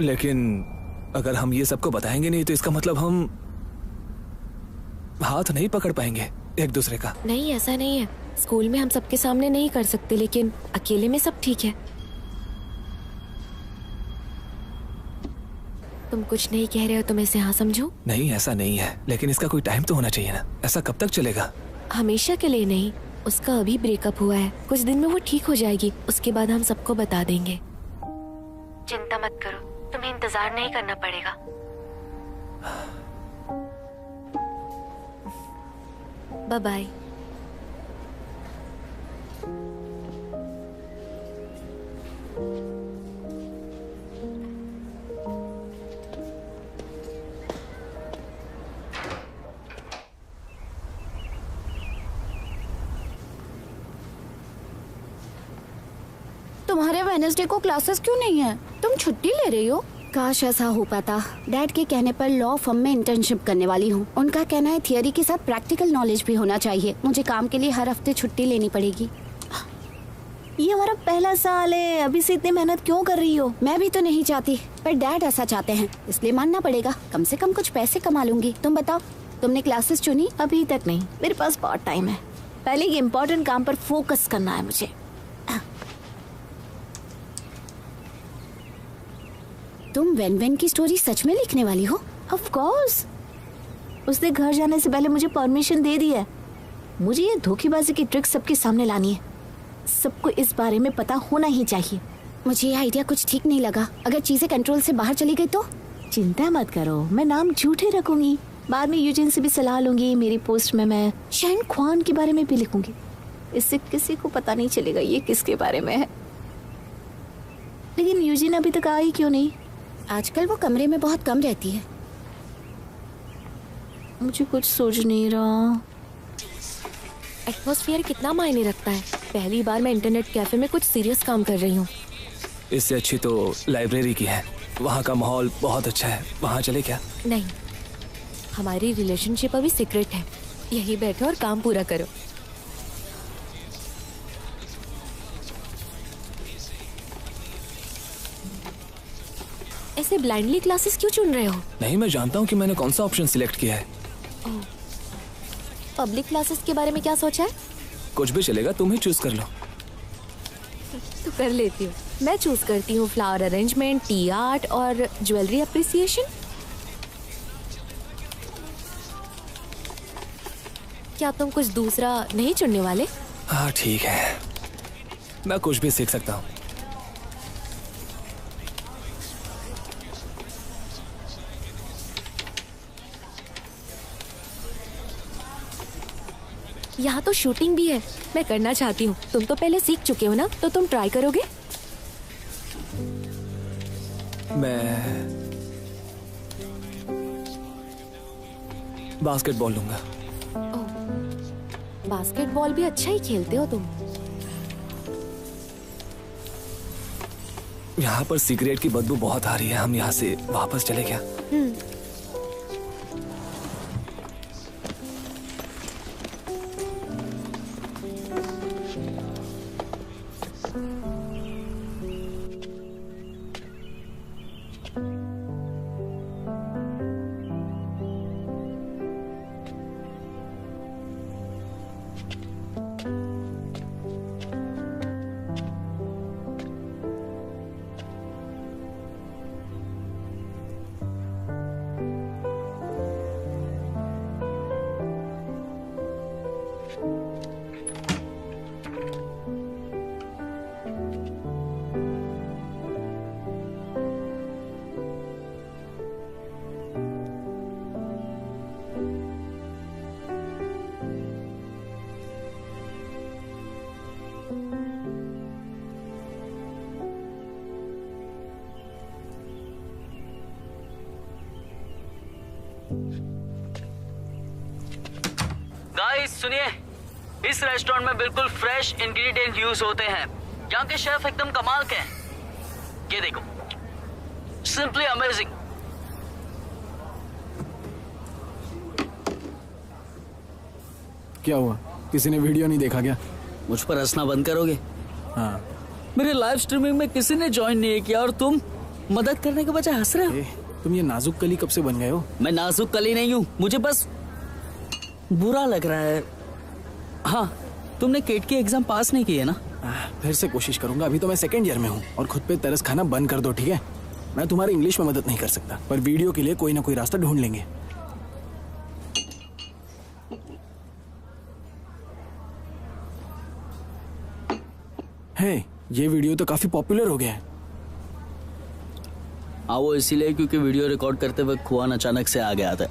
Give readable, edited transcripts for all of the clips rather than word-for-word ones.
लेकिन अगर हम ये सबको बताएंगे नहीं तो इसका मतलब हम हाथ नहीं पकड़ पाएंगे एक दूसरे का। नहीं, ऐसा नहीं है। स्कूल में हम सबके सामने नहीं कर सकते, लेकिन अकेले में सब ठीक है। तुम कुछ नहीं कह रहे हो तो मैं इसे हाँ समझूं? नहीं, ऐसा नहीं है, लेकिन इसका कोई टाइम तो होना चाहिए ना। ऐसा कब तक चलेगा? हमेशा के लिए नहीं। उसका अभी ब्रेकअप हुआ है, कुछ दिन में वो ठीक हो जाएगी। उसके बाद हम सबको बता देंगे। चिंता मत करो, तुम्हें इंतजार नहीं करना पड़ेगा। Bye bye. तुम्हारे वेडनेसडे को क्लासेस क्यों नहीं है? तुम छुट्टी ले रही हो? काश ऐसा हो पाता। डैड के कहने पर लॉ फर्म में इंटर्नशिप करने वाली हूँ। उनका कहना है थियरी के साथ प्रैक्टिकल नॉलेज भी होना चाहिए। मुझे काम के लिए हर हफ्ते छुट्टी लेनी पड़ेगी। ये हमारा पहला साल है, अभी से इतनी मेहनत क्यों कर रही हो? मैं भी तो नहीं चाहती, पर डैड ऐसा चाहते हैं, इसलिए मानना पड़ेगा। कम से कम कुछ पैसे कमा लूंगी। तुम बताओ, तुमने क्लासेस चुनी? अभी तक नहीं, मेरे पास बहुत टाइम है। पहले ये इम्पोर्टेंट काम पर फोकस करना है मुझे। तुम वेन की स्टोरी सच में लिखने वाली हो? Of course. उसने घर जाने से पहले मुझे परमिशन दे दी है। मुझे ये धोखेबाजी की ट्रिक सबके सामने लानी है। सबको इस बारे में पता होना ही चाहिए। मुझे ये आइडिया कुछ ठीक नहीं लगा। अगर चीजें कंट्रोल से बाहर चली गई तो? चिंता मत करो, मैं नाम झूठे रखूंगी। बाद में यूजिन से भी सलाह लूंगी। मेरी पोस्ट में मैं शैन ख्वान के बारे में भी लिखूंगी। इससे किसी को पता नहीं चलेगा ये किसके बारे में है। लेकिन यूजिन अभी तक आई क्यों नहीं? आजकल वो कमरे में बहुत कम रहती है। मुझे कुछ सूझ नहीं रहा। एटमॉस्फेयर कितना मायने रखता है। पहली बार मैं इंटरनेट कैफे में कुछ सीरियस काम कर रही हूँ। इससे अच्छी तो लाइब्रेरी की है। वहाँ का माहौल बहुत अच्छा है। वहाँ चले क्या? नहीं, हमारी रिलेशनशिप अभी सीक्रेट है। यही बैठो और काम पूरा करो। ऐसे ब्लाइंडली क्लासेस क्यों चुन रहे हो? नहीं, मैं जानता हूँ कि मैंने कौन सा ऑप्शन सिलेक्ट किया है। पब्लिक क्लासेस के बारे में क्या सोचा है? कुछ भी चलेगा, तुम ही चूज कर लो। तो कर लेती हूँ। मैं चूज करती हूँ फ्लावर अरेंजमेंट, टी आर्ट और ज्वेलरी अप्रिसिएशन। क्या तुम कुछ दूसरा नहीं चुनने वाले? हाँ ठीक है, मैं कुछ भी सीख सकता हूँ। यहाँ तो शूटिंग भी है, मैं करना चाहती हूँ। तुम तो पहले सीख चुके हो ना, तो तुम ट्राई करोगे? मैं बास्केटबॉल लूंगा। बास्केटबॉल भी अच्छा ही खेलते हो तुम। यहाँ पर सिगरेट की बदबू बहुत आ रही है। हम यहाँ से वापस चले क्या? गाइस सुनिए, इस रेस्टोरेंट में बिल्कुल फ्रेश इंग्रेडिएंट यूज होते हैं। यहाँ के शेफ एकदम कमाल के हैं। ये देखो, सिंपली अमेजिंग। क्या हुआ? किसी ने वीडियो नहीं देखा क्या? मुझ पर हंसना बंद करोगे? हाँ। मेरे लाइव स्ट्रीमिंग में किसी ने ज्वाइन नहीं किया और तुम मदद करने के बजाय हंस रहे हो। तुम ये नाजुक कली कब से बन गए हो? मैं नाजुक कली नहीं हूँ, मुझे बस बुरा लग रहा है। हाँ, तुमने केट की एग्जाम पास नहीं की है ना? फिर से कोशिश करूंगा। अभी तो मैं सेकंड ईयर में हूँ। और खुद पे तरस खाना बंद कर दो, ठीक है? मैं तुम्हारी इंग्लिश में मदद नहीं कर सकता, पर वीडियो के लिए कोई ना कोई रास्ता ढूंढ लेंगे। हे, ये वीडियो तो काफी पॉपुलर हो गया है। हाँ, वो इसीलिए क्योंकि वीडियो रिकॉर्ड करते वक्त खुआन अचानक से आ गया था।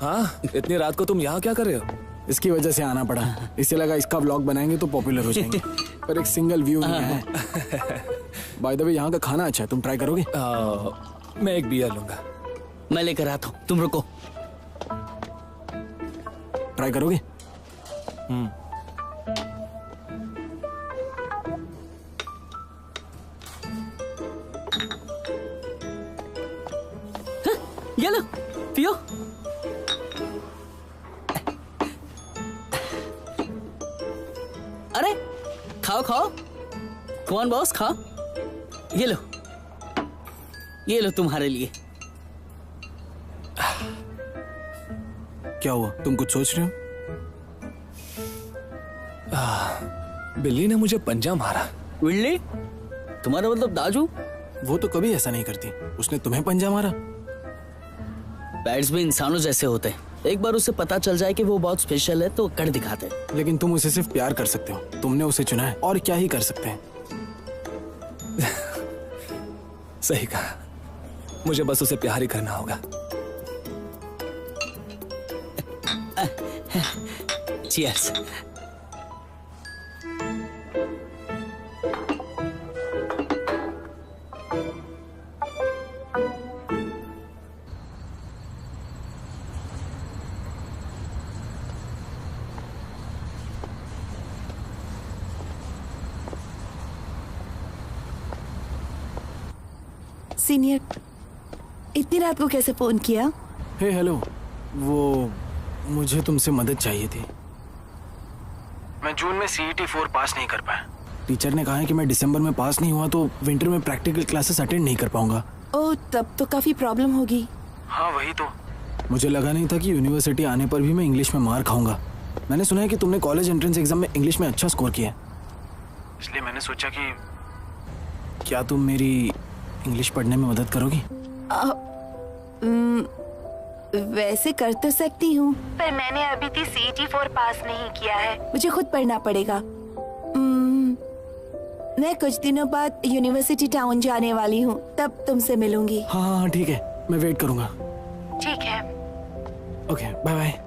हाँ, इतनी रात को तुम यहाँ क्या कर रहे हो? इसकी वजह से आना पड़ा। इससे लगा इसका व्लॉग बनाएंगे तो पॉपुलर हो जाएंगे, पर एक सिंगल व्यू नहीं है। बाय द वे, यहाँ का खाना अच्छा है, तुम ट्राई करोगे? मैं एक बियर लूंगा। मैं लेकर आता हूँ, तुम रुको। ट्राई करोगे? ये लो, पियो। अरे खाओ खाओ, कौन बॉस, खाओ। ये लो, ये लो तुम्हारे लिए। क्या हुआ? तुम कुछ सोच रहे हो? बिल्ली ने मुझे पंजा मारा। बिल्ली? तुम्हारा मतलब दाजू? वो तो कभी ऐसा नहीं करती। उसने तुम्हें पंजा मारा? पैट्स भी इंसानों जैसे होते हैं। एक बार उसे पता चल जाए कि वो बहुत स्पेशल है तो कर दिखाते हैं। लेकिन तुम उसे सिर्फ प्यार कर सकते हो। तुमने उसे चुना है, और क्या ही कर सकते हैं। सही कहा, मुझे बस उसे प्यार ही करना होगा। चीयर्स। सीनियर, इतनी रात को कैसे फोन किया? हे हेलो, वो मुझे तुमसे मदद चाहिए थी। मैं जून में CET 4 पास नहीं कर पाया। टीचर ने कहा है कि मैं दिसंबर में पास नहीं हुआ तो विंटर में प्रैक्टिकल क्लासेस अटेंड नहीं कर पाऊंगा। ओह, तब तो काफी प्रॉब्लम होगी। हाँ वही तो। मुझे लगा नहीं था कि यूनिवर्सिटी आने पर भी मैं इंग्लिश में मार खाऊंगा। मैंने सुना है कि तुमने कॉलेज एंट्रेंस एग्जाम में इंग्लिश में अच्छा स्कोर किया है, इसलिए मैंने सोचा कि क्या तुम मेरी इंग्लिश पढ़ने में मदद करोगी? वैसे कर तो सकती हूँ, पर मैंने अभी तक CET 4 पास नहीं किया है। मुझे खुद पढ़ना पड़ेगा। मैं कुछ दिनों बाद यूनिवर्सिटी टाउन जाने वाली हूँ, तब तुमसे मिलूंगी। हाँ हाँ हाँ, ठीक है, मैं वेट करूंगा। ठीक है। Okay, bye bye.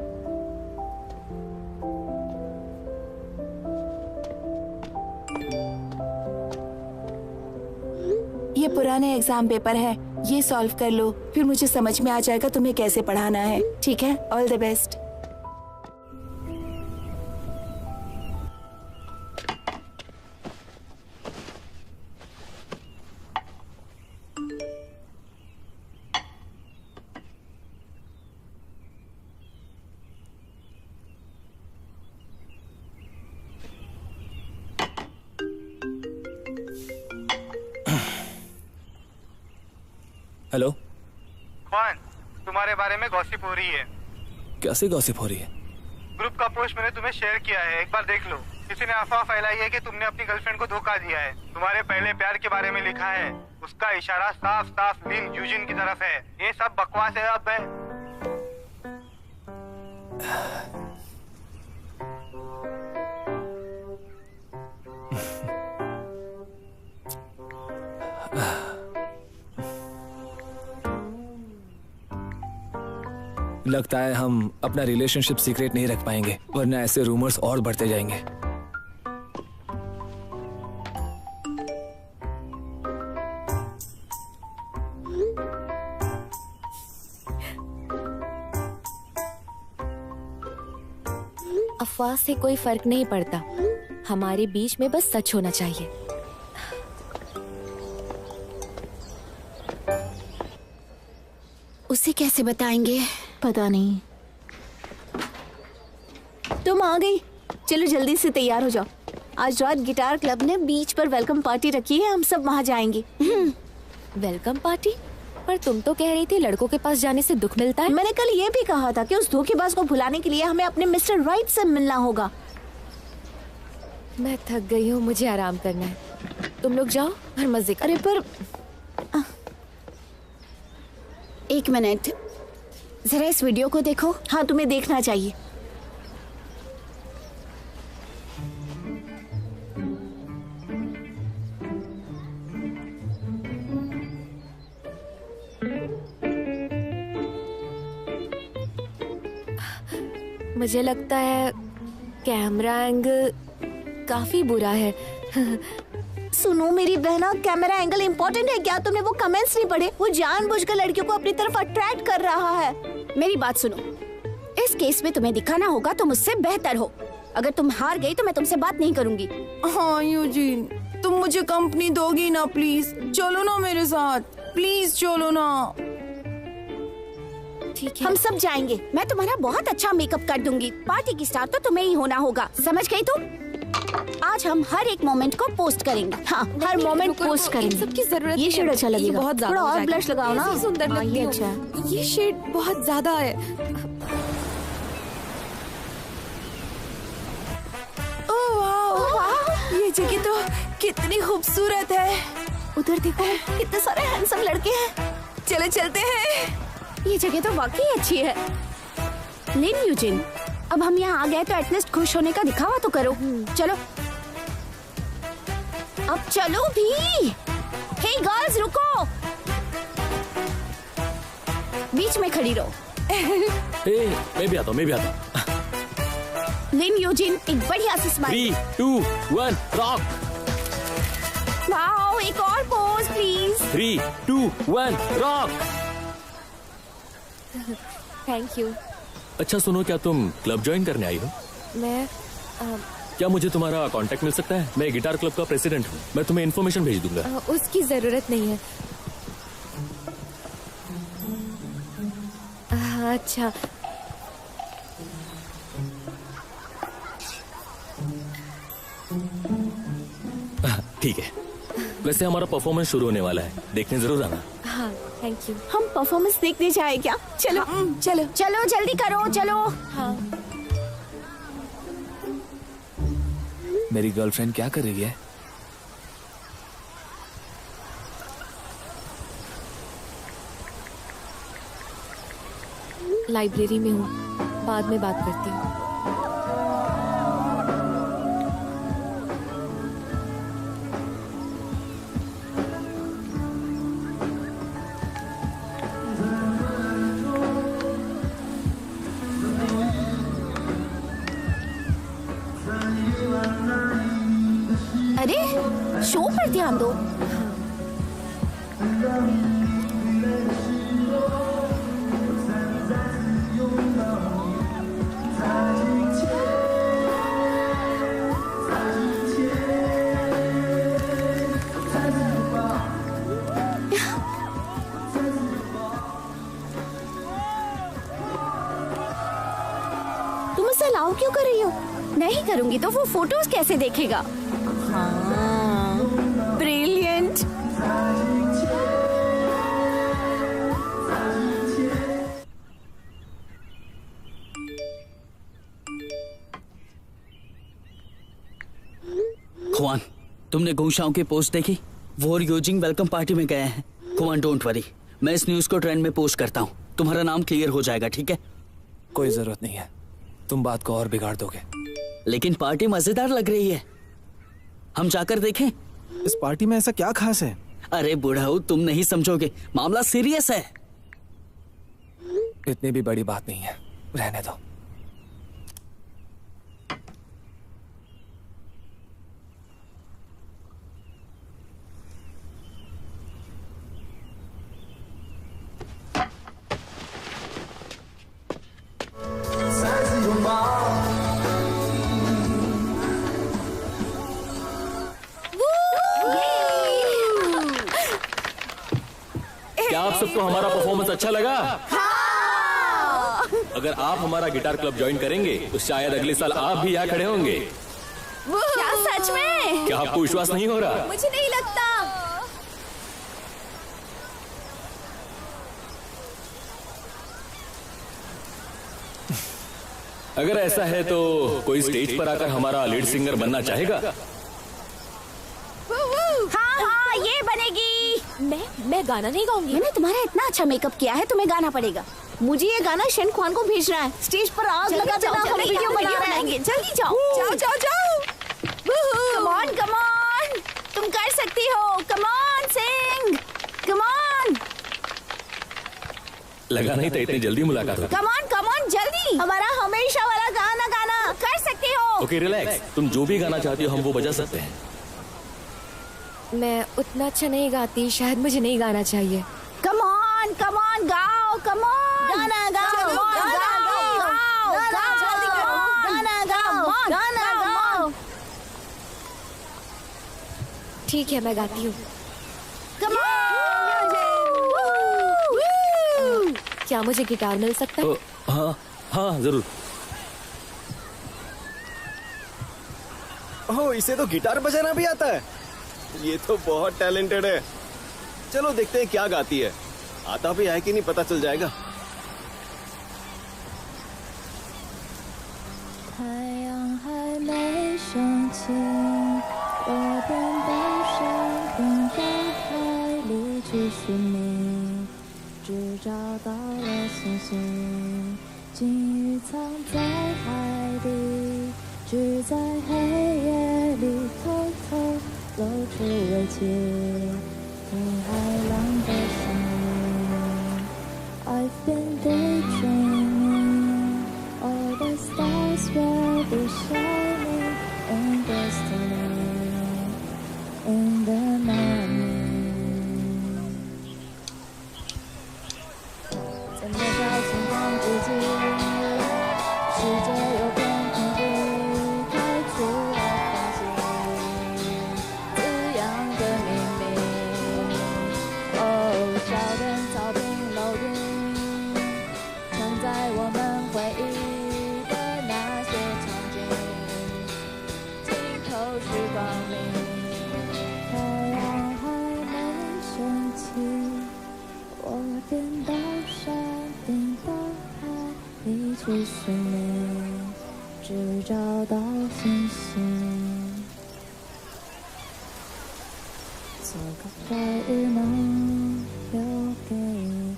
ये पुराने एग्जाम पेपर है, ये सॉल्व कर लो, फिर मुझे समझ में आ जाएगा तुम्हें कैसे पढ़ाना है। ठीक है, ऑल द बेस्ट। हेलो, ख्वान, तुम्हारे बारे में गॉसिप हो रही है। कैसी गॉसिप हो रही है? ग्रुप का पोस्ट मैंने तुम्हें शेयर किया है, एक बार देख लो। किसी ने अफवाह फैलाई है कि तुमने अपनी गर्लफ्रेंड को धोखा दिया है। तुम्हारे पहले प्यार के बारे में लिखा है, उसका इशारा साफ साफ लिन यूजिन की तरफ है। ये सब बकवास है। अब लगता है हम अपना रिलेशनशिप सीक्रेट नहीं रख पाएंगे, वरना ऐसे रूमर्स और बढ़ते जाएंगे। अफवाह से कोई फर्क नहीं पड़ता, हमारे बीच में बस सच होना चाहिए। उसे कैसे बताएंगे? पता नहीं। तुम आ गई, चलो जल्दी से तैयार हो जाओ। आज रात गिटार क्लब ने बीच पर वेलकम पार्टी रखी है, हम सब वहाँ जाएंगे। Welcome party? पर तुम तो कह रही थी लड़कों के पास जाने से दुख मिलता है। मैंने कल ये भी कहा था कि उस धोखेबाज को भुलाने के लिए हमें अपने मिस्टर राइट से मिलना होगा। मैं थक गई हूँ, मुझे आराम करना है। तुम लोग जाओ और मजे करो। अरे पर एक मिनट, जरा इस वीडियो को देखो। हाँ, तुम्हें देखना चाहिए। मुझे लगता है कैमरा एंगल काफी बुरा है। सुनो मेरी बहना, कैमरा एंगल इम्पोर्टेंट है क्या? तुमने वो कमेंट्स नहीं पढ़े? वो जानबूझकर लड़कियों को अपनी तरफ अट्रैक्ट कर रहा है। मेरी बात सुनो, इस केस में तुम्हें दिखाना होगा तो मुझसे बेहतर हो। अगर तुम हार गई तो मैं तुमसे बात नहीं करूंगी। हाँ यूजिन, तुम मुझे कंपनी दोगी ना प्लीज? चलो ना मेरे साथ, प्लीज चलो ना। ठीक है, हम सब जाएंगे। मैं तुम्हारा बहुत अच्छा मेकअप कर दूंगी। पार्टी की स्टार तो तुम्हें ही होना होगा, समझ गई तुम? आज हम हर एक मोमेंट को पोस्ट करेंगे। हाँ, हर मोमेंट पोस्ट करेंगे। सबकी जरूरत ये शेड अच्छा लगेगा। बहुत थोड़ा और ब्लश लगाओ ना। सुंदर हाँ, लगती ये हूँ। अच्छा है। ये शेड बहुत ज्यादा है। ओह वाह, ये जगह तो कितनी खूबसूरत है। उधर देखो, कितने सारे हैंडसम लड़के हैं। चले चलते हैं। ये जगह तो वाकई अच्छी है। लिन यूजिन, अब हम यहाँ आ गए तो एटलीस्ट खुश होने का दिखावा तो करो। चलो अब चलो भी। हे गर्ल्स, रुको, बीच में खड़ी रहो। मैं भी आता हूँ। लिन यूजिन, एक बढ़िया सी स्माइल। 3, 2, 1 रॉक। वाओ, एक और pose please. 3, 2, 1 rock. Thank you. अच्छा सुनो, क्या तुम क्लब ज्वाइन करने आई हो? मैं क्या मुझे तुम्हारा कांटेक्ट मिल सकता है? मैं गिटार क्लब का प्रेसिडेंट हूँ। मैं तुम्हें इन्फॉर्मेशन भेज दूंगा। उसकी जरूरत नहीं है। अच्छा, ठीक है। वैसे हमारा परफॉर्मेंस शुरू होने वाला है, देखने जरूर आना। हाँ थैंक यू। हम परफॉर्मेंस देखने जाए क्या? चलो चलो चलो जल्दी करो, चलो। हाँ, मेरी गर्लफ्रेंड क्या कर रही है? लाइब्रेरी में हूँ, बाद में बात करती हूँ। अरे शो पर ध्यान दो। तुम इसे अलाउ क्यों कर रही हो? नहीं करूंगी तो वो फोटोज कैसे देखेगा? ब्रिलियंट। खुआन, तुमने गुंशाओं की पोस्ट देखी? वो और यूजिंग वेलकम पार्टी में गए हैं। खुआन डोंट वरी, मैं इस न्यूज को ट्रेंड में पोस्ट करता हूँ। तुम्हारा नाम क्लियर हो जाएगा, ठीक है? कोई जरूरत नहीं है, तुम बात को और बिगाड़ दोगे। लेकिन पार्टी मजेदार लग रही है, हम जाकर देखें? इस पार्टी में ऐसा क्या खास है? अरे बुढ़ाऊ, तुम नहीं समझोगे, मामला सीरियस है। इतनी भी बड़ी बात नहीं है, रहने दो। क्या आप सबको हमारा परफॉर्मेंस अच्छा लगा? हाँ! अगर आप हमारा गिटार क्लब ज्वाइन करेंगे तो शायद अगले साल आप भी यहाँ खड़े होंगे। क्या सच में? क्या आपको विश्वास नहीं हो रहा? मुझे नहीं लगता। अगर ऐसा है तो कोई स्टेज पर आकर हमारा लीड सिंगर बनना चाहेगा? हाँ, ये बनेगी। मैं गाना नहीं गाऊंगी। मैंने तुम्हारा इतना अच्छा मेकअप किया है, तुम्हें गाना पड़ेगा। मुझे ये गाना शेन ख्वान को भेजना है। स्टेज पर आग लगा देना, हम वीडियो बना रहे हैं। जल्दी जाओ। जाओ जाओ जाओ। कम ऑन, तुम कर सकती हो। Come on, Singh. Come on, लगा नहीं था इतनी जल्दी मुलाकात होगी। कम ऑन, जल्दी। हमारा हमेशा वाला गाना गाना। कर सकती हो। ओके रिलैक्स, तुम जो भी गाना चाहती हो हम वो बजा सकते हैं। मैं उतना अच्छा नहीं गाती, शायद मुझे नहीं गाना चाहिए। कम ऑन, गाओ। कम ऑन, गाना गाओ, गाना गाओ। ठीक है, मैं गाती हूँ। Come on. क्या मुझे गिटार मिल सकता है? हाँ हाँ जरूर। ओह, इसे तो गिटार बजाना भी आता है। ये तो बहुत टैलेंटेड है। चलो देखते हैं क्या गाती है। आता भी है कि नहीं पता चल जाएगा। I've been daydreaming, all the stars will be shining in destiny in the morning. 在渺小星光之际，世界有片空地，开出了繁星，滋养的秘密。哦，小灯草坪楼顶，承载我们回忆的那些场景，尽头是光明。太阳还没升起，我颠到山顶到海里去寻觅，只找到星星。做个白日梦留给你。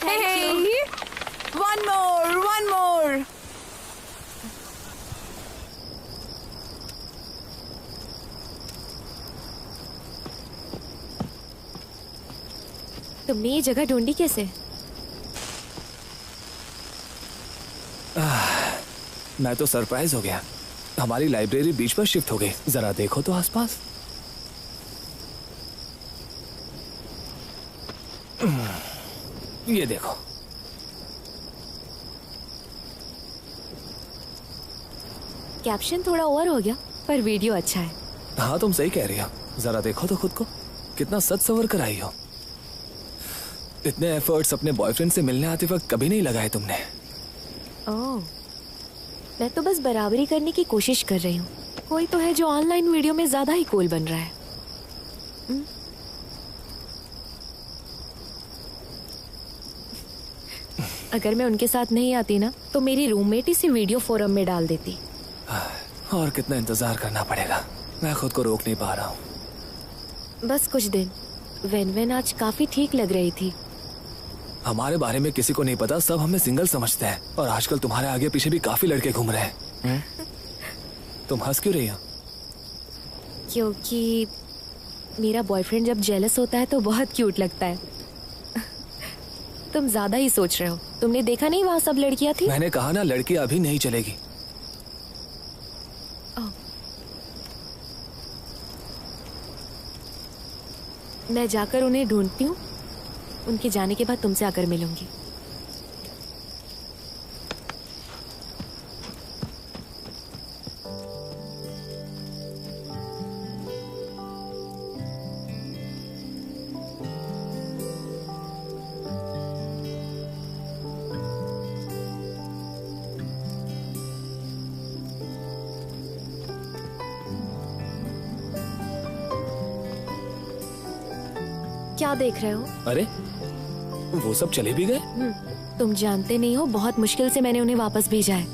Hey, one more. तुमने ये जगह ढूंढी कैसे? मैं तो सरप्राइज हो गया। हमारी लाइब्रेरी बीच पर शिफ्ट हो गई। जरा देखो तो आसपास। ये देखो। कैप्शन थोड़ा ओवर हो गया, पर वीडियो अच्छा है। हाँ तुम सही कह रही हो। जरा देखो तो खुद को, कितना सच सवर कर आई हो। इतने एफर्ट्स अपने बॉयफ्रेंड से मिलने आते वक्त कभी नहीं लगाए तुमने। ओह, मैं तो बस बराबरी करने की कोशिश कर रही हूँ। कोई तो है जो ऑनलाइन वीडियो में ज्यादा ही कूल बन रहा है। अगर मैं उनके साथ नहीं आती ना, तो मेरी रूममेट इसे वीडियो फोरम में डाल देती। और कितना इंतजार करना पड़ेगा। मैं खुद को रोक नहीं पा रहा हूँ। बस कुछ दिन। वेन आज काफी ठीक लग रही थी। हमारे बारे में किसी को नहीं पता, सब हमें सिंगल समझते हैं। और आजकल तुम्हारे आगे पीछे भी काफी लड़के घूम रहे हैं। तुम हंस क्यों रही हो? क्योंकि मेरा बॉयफ्रेंड जब जेलस होता है तो बहुत क्यूट लगता है। तुम ज्यादा ही सोच रहे हो। तुमने देखा नहीं वहाँ सब लड़कियाँ थी? मैंने कहा ना, लड़की अभी नहीं चलेगी। मैं जाकर उन्हें ढूंढती हूँ। उनके जाने के बाद तुमसे आकर मिलूंगी। क्या देख रहे हो? अरे वो सब चले भी गए? तुम जानते नहीं हो, बहुत मुश्किल से मैंने उन्हें वापस भेजा है।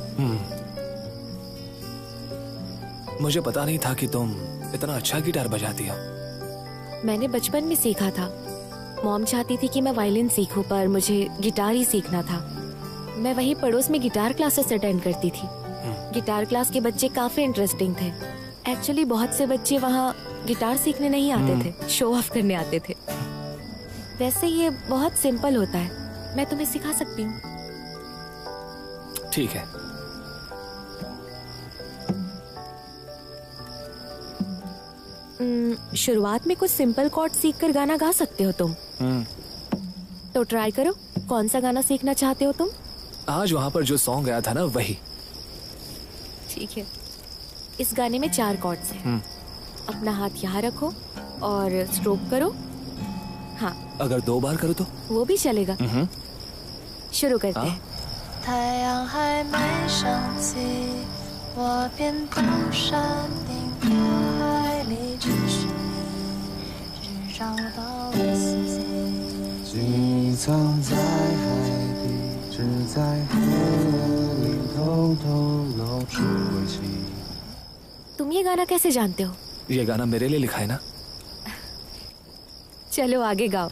मुझे पता नहीं था कि तुम इतना अच्छा गिटार बजाती हो। मैंने बचपन में सीखा था। मॉम चाहती थी कि मैं वायलिन सीखूं, पर मुझे गिटार ही सीखना था। मैं वहीं पड़ोस में गिटार क्लासेस अटेंड करती थी। गिटार क्लास के बच्चे काफी इंटरेस्टिंग थे। एक्चुअली बहुत से बच्चे वहाँ गिटार सीखने नहीं आते थे, शो ऑफ करने आते थे। वैसे ये बहुत सिंपल होता है, मैं तुम्हें सिखा सकती हूँ। ठीक है। शुरुआत में कुछ सिंपल कॉर्ड सीखकर गाना गा सकते हो तुम। तो ट्राई करो। कौन सा गाना सीखना चाहते हो तुम? आज वहाँ पर जो सॉन्ग गया था ना, वही। ठीक है। इस गाने में 4 कॉर्ड्स हैं। अपना हाथ यहाँ रखो और स्ट्रोक करो। हाँ, अगर 2 बार करो तो वो भी चलेगा। शुरू करते हैं। 太阳还没升起，我便到山顶的海里去寻你，只找到了星星。记忆藏在海底，只在黑夜里偷偷露出微笑。 तुम ये गाना कैसे जानते हो? ये गाना मेरे लिए लिखा है ना। चलो आगे गाओ।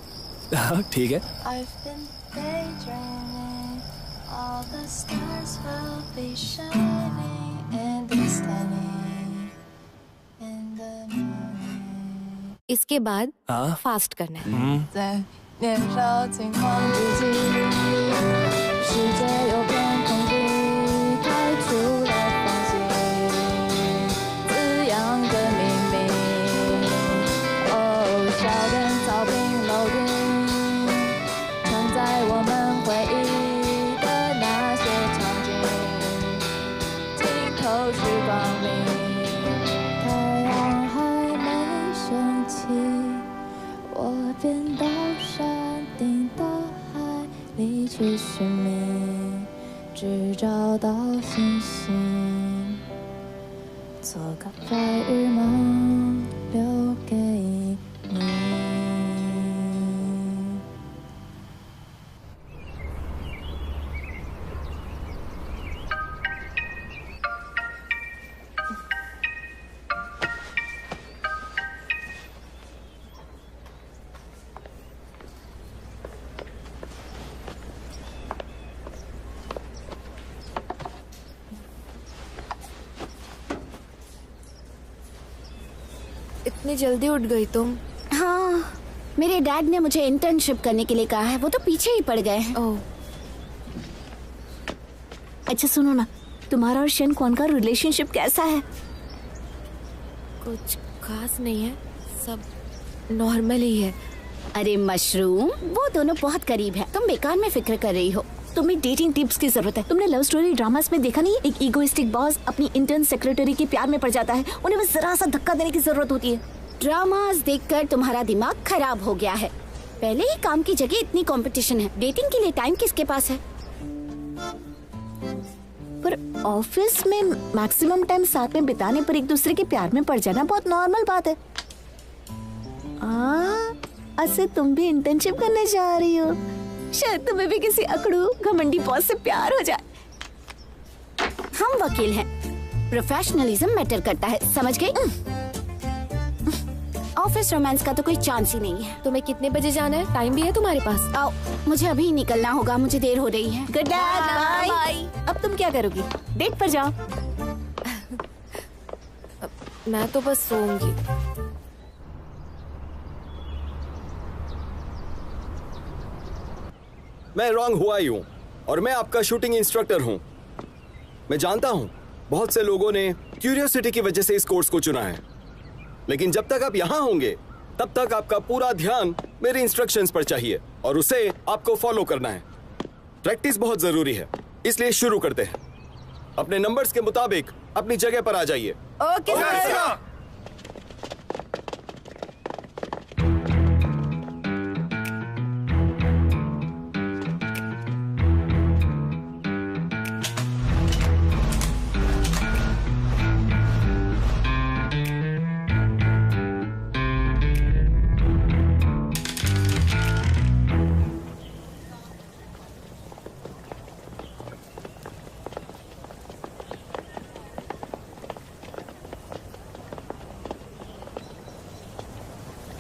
ठीक है। I've been daydreaming, all the stars will be shining and be standing in the morning. इसके बाद हाँ? फास्ट करना है। 在年少轻狂之际，世界有片空地，开出了繁星，滋养着黎明。哦，小店、草坪、楼顶，承载我们回忆的那些场景，镜头是光明。太阳还没升起，我便到山顶的海里去寻觅，只找到星星，做个白日梦留给你。 इतनी जल्दी उठ गई तुम? हाँ, मेरे डैड ने मुझे इंटर्नशिप करने के लिए कहा है। वो तो पीछे ही पड़ गए हैं। ओह, अच्छा सुनो ना, तुम्हारा और शन क्वान का रिलेशनशिप कैसा है? कुछ खास नहीं है, सब नॉर्मल ही है। अरे मशरूम, वो दोनों बहुत करीब हैं। तुम बेकार में फिक्र कर रही हो। तुम्हें डेटिंग टिप्स की जरूरत है। तुमने लव स्टोरी ड्रामास में देखा नहीं? एक इगोइस्टिक बॉस अपनी इंटर्न सेक्रेटरी के प्यार में पड़ जाता है। उन्हें बस जरा सा धक्का देने की जरूरत होती है। ड्रामास देखकर तुम्हारा दिमाग खराब हो गया है। पहले ही काम की जगह इतनी कंपटीशन है, डेटिंग के लिए टाइम किसके पास है? पर ऑफिस में मैक्सिमम टाइम साथ में बिताने पर एक दूसरे के प्यार में पड़ जाना बहुत नॉर्मल बात है। ऐसे तुम भी इंटर्नशिप करने जा रही हो, शायद तुम्हें भी किसी अकड़ू घमंडी बॉस से प्यार हो जाए। हम वकील हैं, प्रोफेशनलिज्म मैटर करता है, समझ गई? ऑफिस रोमांस का तो कोई चांस ही नहीं है। तुम्हें कितने बजे जाना है? टाइम भी है तुम्हारे पास? आओ, मुझे अभी निकलना होगा, मुझे देर हो रही है। Good night, bye. अब तुम क्या करोगी? डेट पर जाओ। मैं तो बस सोऊंगी। मैं रॉन्ग हुआ ही हूँ और मैं आपका शूटिंग इंस्ट्रक्टर हूँ। मैं जानता हूँ बहुत से लोगों ने क्यूरियोसिटी की वजह से इस कोर्स को चुना है, लेकिन जब तक आप यहाँ होंगे तब तक आपका पूरा ध्यान मेरे इंस्ट्रक्शंस पर चाहिए और उसे आपको फॉलो करना है। प्रैक्टिस बहुत जरूरी है, इसलिए शुरू करते हैं। अपने नंबर्स के मुताबिक अपनी जगह पर आ जाइए। Okay sir.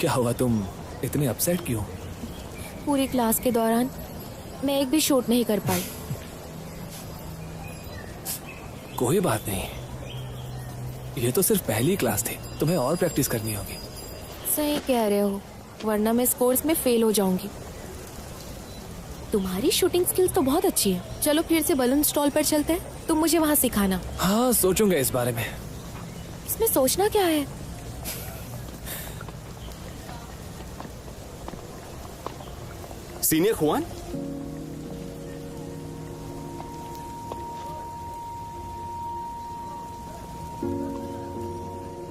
क्या हुआ, तुम इतने अपसेट क्यों? पूरी क्लास के दौरान मैं एक भी शूट नहीं कर पाई। कोई बात नहीं, ये तो सिर्फ पहली क्लास थी, तुम्हें और प्रैक्टिस करनी होगी। सही कह रहे हो, वरना मैं इस कोर्स में फेल हो जाऊंगी। तुम्हारी शूटिंग स्किल्स तो बहुत अच्छी है। चलो फिर से बलून स्टॉल पर चलते हैं, तुम मुझे वहाँ सिखाना। हाँ, सोचूंगा इस बारे में। इसमें सोचना क्या है? सीनियर खुआन,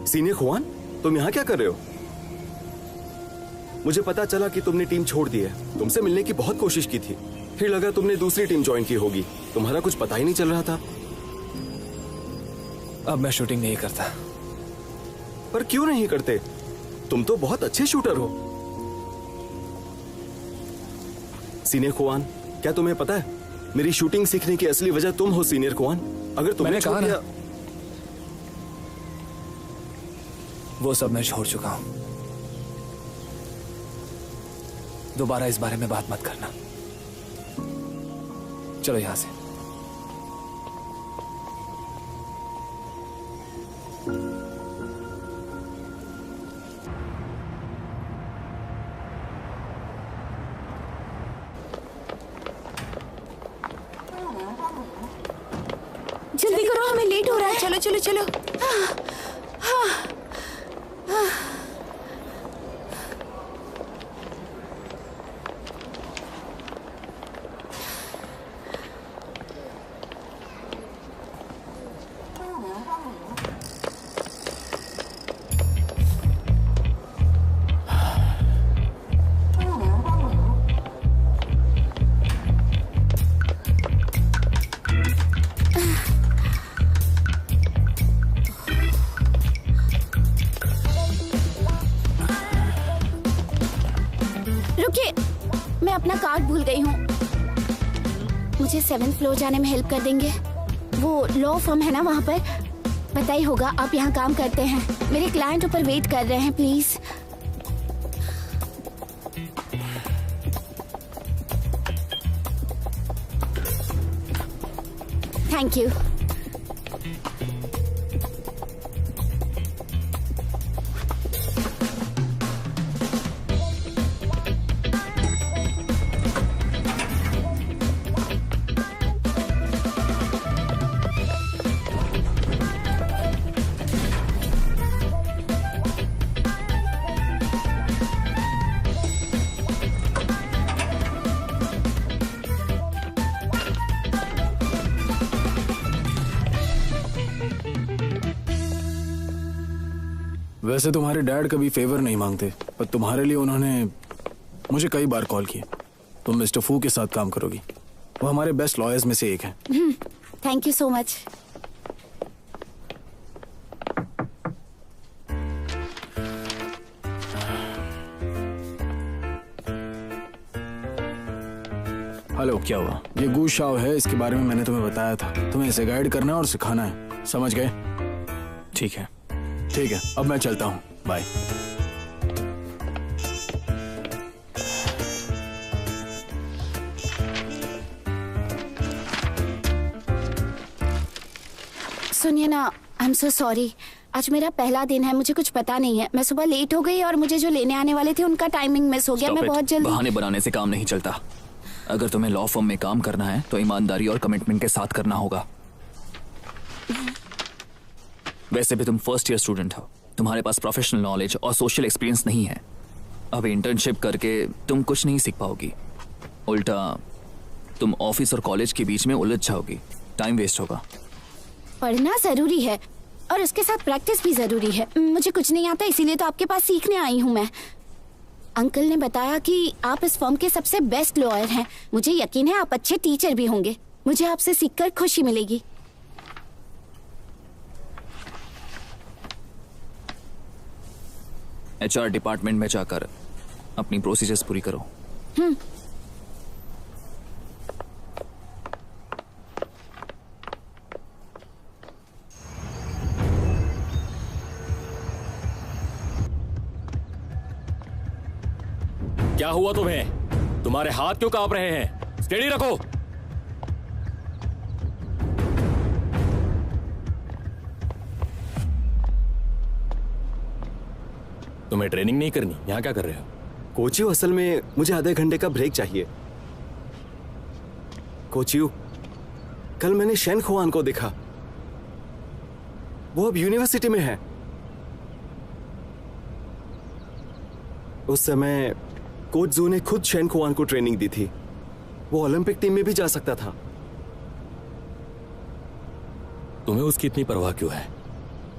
सीनियर खुआन, तुम यहाँ क्या कर रहे हो? मुझे पता चला कि तुमने टीम छोड़ दी है। तुमसे मिलने की बहुत कोशिश की थी, फिर लगा तुमने दूसरी टीम ज्वाइन की होगी। तुम्हारा कुछ पता ही नहीं चल रहा था। अब मैं शूटिंग नहीं करता। पर क्यों नहीं करते? तुम तो बहुत अच्छे शूटर हो। सीनियर खुआन, क्या तुम्हें पता है मेरी शूटिंग सीखने की असली वजह तुम हो सीनियर खुआन। अगर तुमने छोड़ दिया, वो सब मैं छोड़ चुका हूं। दोबारा इस बारे में बात मत करना। चलो यहां से। जल्दी करो, हमें लेट हो रहा है। चलो चलो चलो। रुकिए, मैं अपना कार्ड भूल गई हूँ। मुझे 7th फ्लोर जाने में हेल्प कर देंगे? वो लॉ फर्म है ना वहाँ पर, पता ही होगा आप यहाँ काम करते हैं। मेरे क्लाइंट ऊपर वेट कर रहे हैं, प्लीज। Thank you. वैसे तुम्हारे डैड कभी फेवर नहीं मांगते, पर तुम्हारे लिए उन्होंने मुझे कई बार कॉल किया। तुम मिस्टर फू के साथ काम करोगी। वो हमारे बेस्ट लॉयर्स में से एक हैं। Thank you so much. Hello, क्या हुआ? ये गू शाओ है, इसके बारे में मैंने तुम्हें बताया था। तुम्हें इसे गाइड करना है और सिखाना है, समझ गए? ठीक है, ठीक है, अब मैं चलता हूँ। बाय। सुनिए ना, आई एम सो सॉरी। आज मेरा पहला दिन है, मुझे कुछ पता नहीं है। मैं सुबह लेट हो गई और मुझे जो लेने आने वाले थे उनका टाइमिंग मिस हो गया। मैं बहुत जल्दी। बहाने बनाने से काम नहीं चलता। अगर तुम्हें लॉ फर्म में काम करना है तो ईमानदारी और कमिटमेंट के साथ करना होगा। वैसे भी तुम फर्स्ट ईयर स्टूडेंट हो, तुम्हारे पास प्रोफेशनल नॉलेज और सोशल एक्सपीरियंस नहीं है। अब इंटर्नशिप करके तुम कुछ नहीं सीख पाओगी, उल्टा तुम ऑफिस और कॉलेज के बीच में उलझ जाओगी, टाइम वेस्ट होगा। पढ़ना जरूरी है और उसके साथ प्रैक्टिस भी जरूरी है। मुझे कुछ नहीं आता, इसीलिए तो आपके पास सीखने आई हूँ मैं। अंकल ने बताया कि आप इस फर्म के सबसे बेस्ट लॉयर हैं। मुझे यकीन है आप अच्छे टीचर भी होंगे। मुझे आपसे सीखकर खुशी मिलेगी। HR डिपार्टमेंट में जाकर अपनी प्रोसीजर्स पूरी करो। क्या हुआ तुम्हें? तुम्हारे हाथ क्यों कांप रहे हैं? स्टेडी रखो। तुम्हें ट्रेनिंग नहीं करनी? यहाँ क्या कर रहे हो? कोचियो, असल में मुझे आधे घंटे का ब्रेक चाहिए। कोचियो, कल मैंने शेन खुआन को देखा। वो अब यूनिवर्सिटी में है। उस समय कोच जू ने खुद शेन खुआन को ट्रेनिंग दी थी। वो ओलंपिक टीम में भी जा सकता था। तुम्हें उसकी इतनी परवाह क्यों है?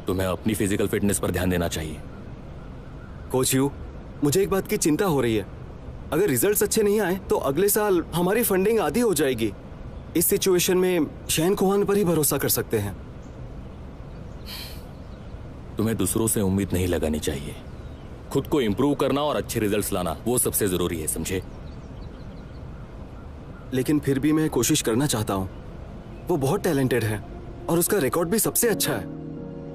तुम्हें अपनी फिजिकल फिटनेस पर ध्यान देना चाहिए। कोच यू, मुझे एक बात की चिंता हो रही है। अगर रिजल्ट्स अच्छे नहीं आए तो अगले साल हमारी फंडिंग आधी हो जाएगी। इस सिचुएशन में शेन खुआन पर ही भरोसा कर सकते हैं। तुम्हें दूसरों से उम्मीद नहीं लगानी चाहिए। खुद को इंप्रूव करना और अच्छे रिजल्ट्स लाना वो सबसे जरूरी है, समझे? लेकिन फिर भी मैं कोशिश करना चाहता हूं। वो बहुत टैलेंटेड है और उसका रिकॉर्ड भी सबसे अच्छा है।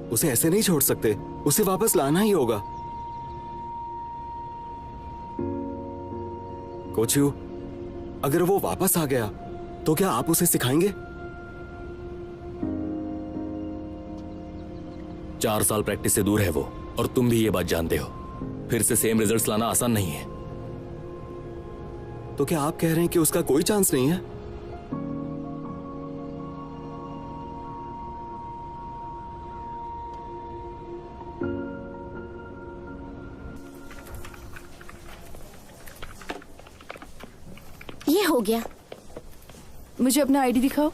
उसे ऐसे नहीं छोड़ सकते। उसे वापस लाना ही होगा। कोच यू, अगर वो वापस आ गया तो क्या आप उसे सिखाएंगे? 4 साल प्रैक्टिस से दूर है वो, और तुम भी ये बात जानते हो। फिर से सेम रिजल्ट्स लाना आसान नहीं है। तो क्या आप कह रहे हैं कि उसका कोई चांस नहीं है? ये हो गया। मुझे अपना आईडी दिखाओ।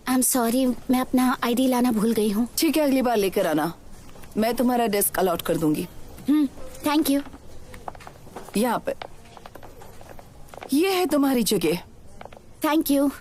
आई एम सॉरी, मैं अपना आईडी लाना भूल गई हूँ। ठीक है, अगली बार लेकर आना। मैं तुम्हारा डेस्क अलॉट कर दूंगी। Thank you. यहाँ पे ये है तुम्हारी जगह। Thank you.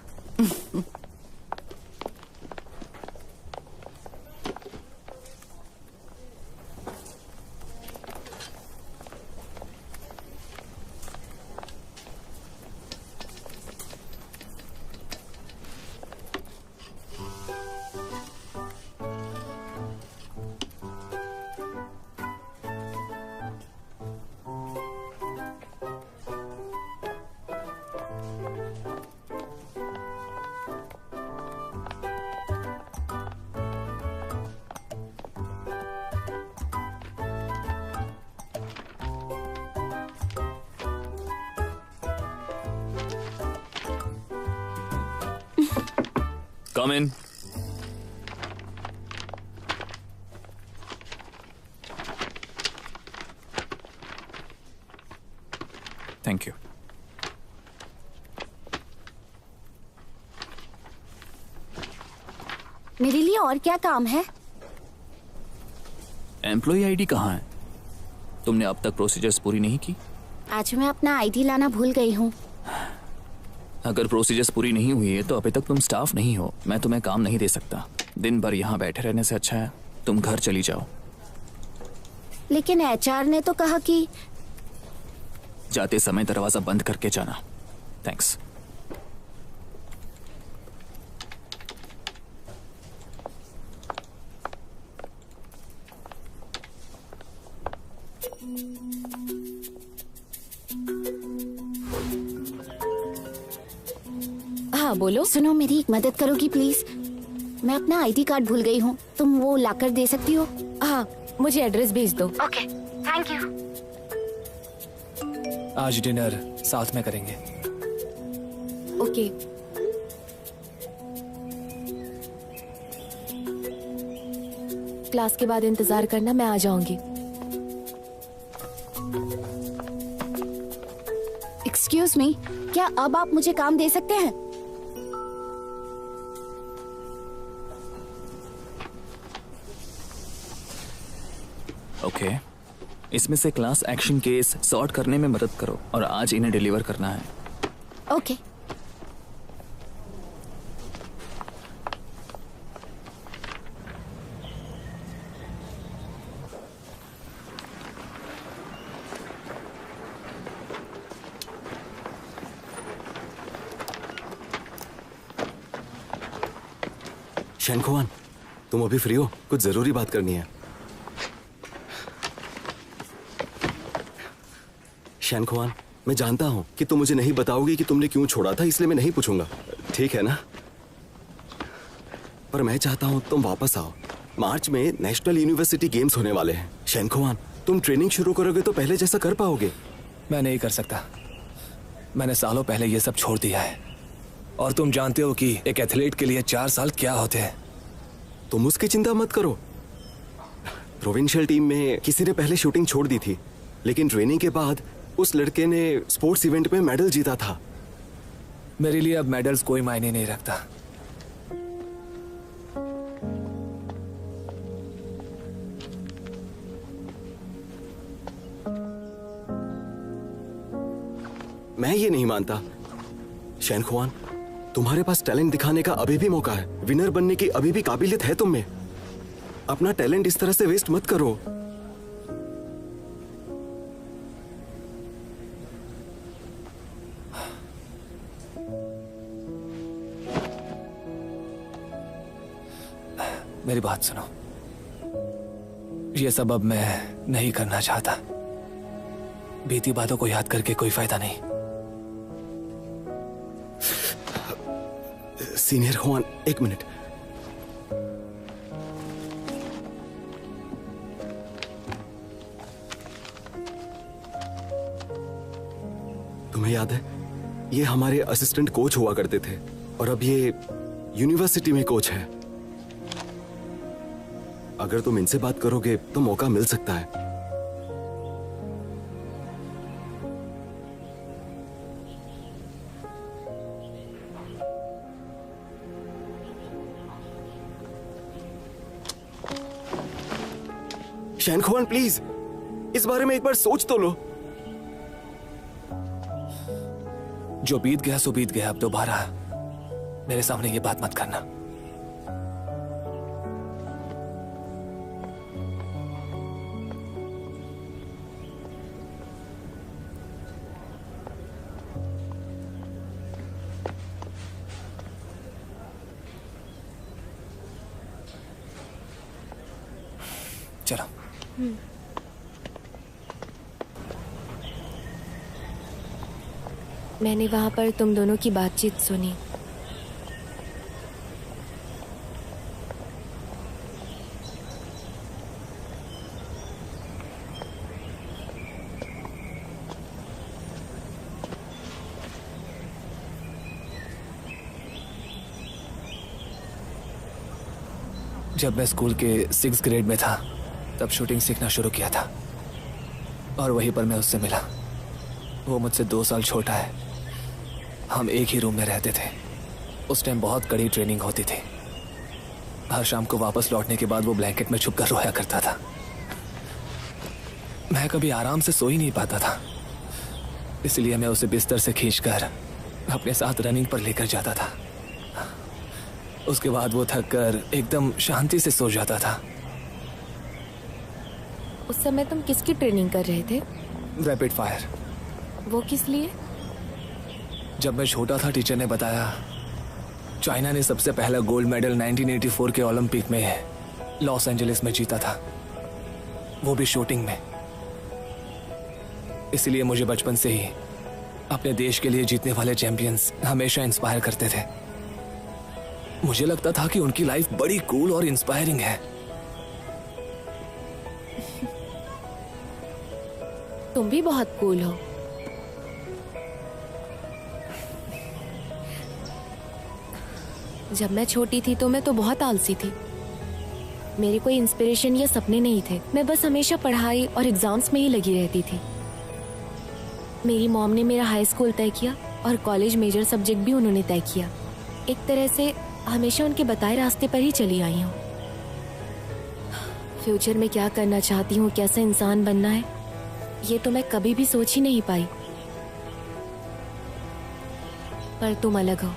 Come in. Thank you. मेरे लिए और क्या काम है? एम्प्लॉय आईडी कहाँ है? तुमने अब तक प्रोसीजर्स पूरी नहीं की? आज मैं अपना आईडी लाना भूल गई हूँ। अगर प्रोसीजर्स पूरी नहीं हुई है तो अभी तक तुम स्टाफ नहीं हो। मैं तुम्हें काम नहीं दे सकता। दिन भर यहाँ बैठे रहने से अच्छा है तुम घर चली जाओ। लेकिन एचआर ने तो कहा कि जाते समय दरवाजा बंद करके जाना। थैंक्स। हाँ बोलो। सुनो, मेरी एक मदद करोगी प्लीज? मैं अपना आईडी कार्ड भूल गई हूँ। तुम वो लाकर दे सकती हो? हाँ, मुझे एड्रेस भेज दो। Okay, thank you. आज डिनर साथ में करेंगे। ओके। क्लास के बाद इंतजार करना, मैं आ जाऊंगी। एक्सक्यूज मी, क्या अब आप मुझे काम दे सकते हैं? ओके। इसमें से क्लास एक्शन केस सॉर्ट करने में मदद करो और आज इन्हें डिलीवर करना है। ओके। शेन खुआन, तुम अभी फ्री हो? कुछ जरूरी बात करनी है। शैन खुआन, मैं जानता हूं कि तुम मुझे नहीं बताओगी कि तुमने क्यों छोड़ा था, इसलिए मैं नहीं पूछूंगा, ठीक है ना? पर मैं चाहता हूं तुम वापस आओ। मार्च में नेशनल यूनिवर्सिटी गेम्स होने वाले हैं। शैन खुआन, तुम ट्रेनिंग शुरू करोगे तो पहले जैसा कर पाओगे? मैं नहीं कर सकता। मैंने सालों पहले ये सब छोड़ दिया है। और तुम जानते हो कि एक एथलीट के लिए 4 साल क्या होते हैं। तुम उसकी चिंता मत करो। प्रोविंशियल टीम में किसी ने पहले शूटिंग छोड़ दी थी, लेकिन ट्रेनिंग के बाद उस लड़के ने स्पोर्ट्स इवेंट में मेडल जीता था। मेरे लिए अब मेडल्स कोई मायने नहीं रखता। मैं ये नहीं मानता। शैन खुआन, तुम्हारे पास टैलेंट दिखाने का अभी भी मौका है। विनर बनने की अभी भी काबिलियत है तुम में। अपना टैलेंट इस तरह से वेस्ट मत करो। मेरी बात सुनो, ये सब अब मैं नहीं करना चाहता। बीती बातों को याद करके कोई फायदा नहीं। सीनियर खुआन, एक मिनट। तुम्हें याद है, ये हमारे असिस्टेंट कोच हुआ करते थे और अब ये यूनिवर्सिटी में कोच है। अगर तुम इनसे बात करोगे तो मौका मिल सकता है। शैन खुआन, प्लीज इस बारे में एक बार सोच तो लो। जो बीत गया सो बीत गया। अब दोबारा मेरे सामने ये बात मत करना। चलो। मैंने वहां पर तुम दोनों की बातचीत सुनी। जब मैं स्कूल के 6th ग्रेड में था तब शूटिंग सीखना शुरू किया था और वहीं पर मैं उससे मिला। वो मुझसे 2 साल छोटा है। हम एक ही रूम में रहते थे। उस टाइम बहुत कड़ी ट्रेनिंग होती थी। हर शाम को वापस लौटने के बाद वो ब्लैंकेट में छुपकर रोया करता था। मैं कभी आराम से सो ही नहीं पाता था, इसलिए मैं उसे बिस्तर से खींचकर अपने साथ रनिंग पर लेकर जाता था। उसके बाद वो थक कर एकदम शांति से सो जाता था। उस समय तुम किसकी ट्रेनिंग कर रहे थे? Rapid fire. वो किस लिए? जब मैं छोटा था टीचर ने बताया चाइना ने सबसे पहला गोल्ड मेडल 1984 के ओलंपिक में लॉस एंजलिस में जीता था, वो भी शूटिंग में। इसलिए मुझे बचपन से ही अपने देश के लिए जीतने वाले चैंपियंस हमेशा इंस्पायर करते थे। मुझे लगता था कि उनकी लाइफ बड़ी कूल और इंस्पायरिंग है। तुम भी बहुत कूल हो। जब मैं छोटी थी तो मैं तो बहुत आलसी थी। मेरे कोई इंस्पिरेशन या सपने नहीं थे। मैं बस हमेशा पढ़ाई और एग्जाम्स में ही लगी रहती थी। मेरी मॉम ने मेरा हाई स्कूल तय किया और कॉलेज मेजर सब्जेक्ट भी उन्होंने तय किया। एक तरह से हमेशा उनके बताए रास्ते पर ही चली आई हूँ। फ्यूचर में क्या करना चाहती हूँ, कैसा इंसान बनना है, ये तो मैं कभी भी सोच ही नहीं पाई। पर तुम अलग हो।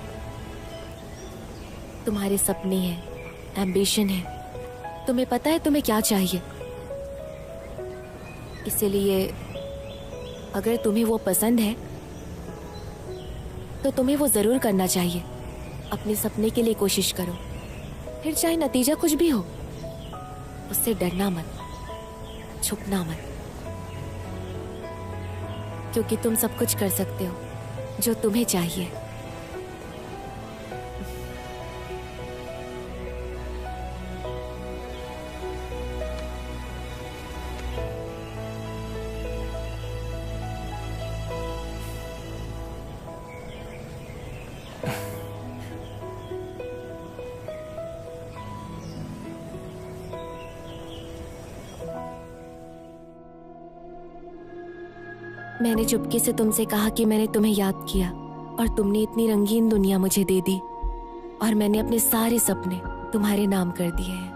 तुम्हारे सपने हैं, एम्बिशन है। तुम्हें पता है तुम्हें क्या चाहिए। इसलिए अगर तुम्हें वो पसंद है तो तुम्हें वो जरूर करना चाहिए। अपने सपने के लिए कोशिश करो। फिर चाहे नतीजा कुछ भी हो, उससे डरना मत, छुपना मत, क्योंकि तुम सब कुछ कर सकते हो जो तुम्हें चाहिए। मैंने चुपके से तुमसे कहा कि मैंने तुम्हें याद किया और तुमने इतनी रंगीन दुनिया मुझे दे दी और मैंने अपने सारे सपने तुम्हारे नाम कर दिए हैं।